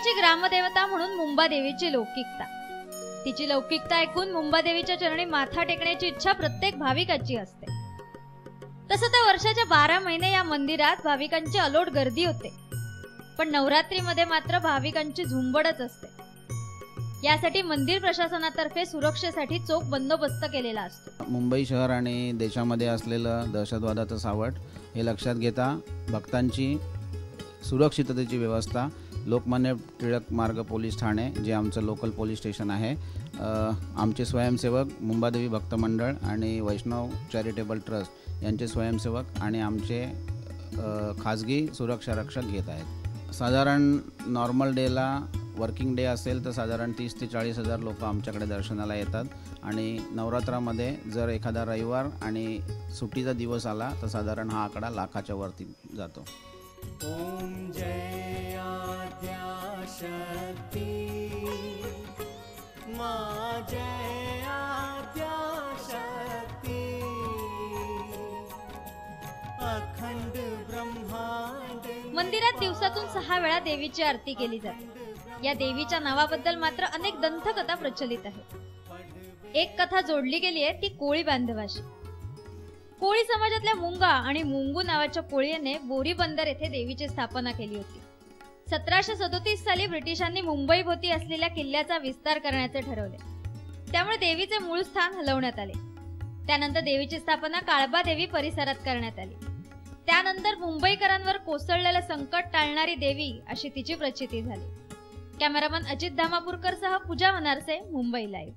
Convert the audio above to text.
मुंबईची ग्रामदेवता म्हणून मुंबादेवीची लौकिकता। तिची लौकिकता ऐकून मुंबादेवीच्या चरणी माथा टेकण्याची इच्छा प्रत्येक भाविकाची असते। तसं तर वर्षाच्या 12 महिने या मंदिरात भाविकांची अलोट गर्दी होते, पण नवरात्रीमध्ये मात्र भाविकांची झुंबडच असते। यासाठी मंदिर प्रशासनातर्फे सुरक्षेसाठी चोख बंदोबस्त केलेला असतो। मुंबई शहर आणि देशामध्ये असलेलं दहशतवादाचं सावट हे लक्षात घेता भक्तांची सुरक्षिततेची व्यवस्था लोकमान्य टिळक मार्ग पोलीस ठाणे, जे आमचं लोकल पोलीस स्टेशन आहे, आमचे स्वयंसेवक मुंबादेवी भक्त मंडळ आणि वैष्णव चॅरिटेबल ट्रस्ट यांचे स्वयंसेवक आणि आमचे खाजगी सुरक्षा रक्षक घेत आहेत। साधारण नॉर्मल डेला वर्किंग डे असेल तर साधारण 30 ते 40 हजार लोक आमच्याकडे दर्शनाला येतात आणि नवरात्रामध्ये जर एखादा रविवार आणि सुट्टीचा दिवस आला तर साधारण हा आकडा लाखाच्या वरती जातो। ओम जय आद्याशक्ती मा जय आद्याशक्ती अखंड ब्रह्मांड। मंदिरात दिवसातून 6 वेळा देवीची आरती केली जाते। या देवीच्या नावाबद्दल मात्र अनेक दंतकथा प्रचलित आहेत। एक कथा जोडली गेली आहे ती कोळी बांधवाशी। कोळी समाजातल्या मुंगा आणि मुंगू नावाच्या कोळीने बोरी बंदर येथे देवीची स्थापना केली होती। 1737 साली ब्रिटिशांनी मुंबईभोवती असलेल्या किल्ल्याचा विस्तार करण्याचे ठरवले, त्यामुळे देवीचे मूळ स्थान हलवण्यात आले। त्यानंतर देवीची स्थापना काळबा देवी परिसरात करण्यात आली। त्यानंतर मुंबईकरांवर कोसळलेलं संकट टाळणारी देवी अशी तिची प्रचिती झाली। कॅमेरामन अजित धामापूरकर सह पूजा वनारसे, मुंबई लाईव्ह।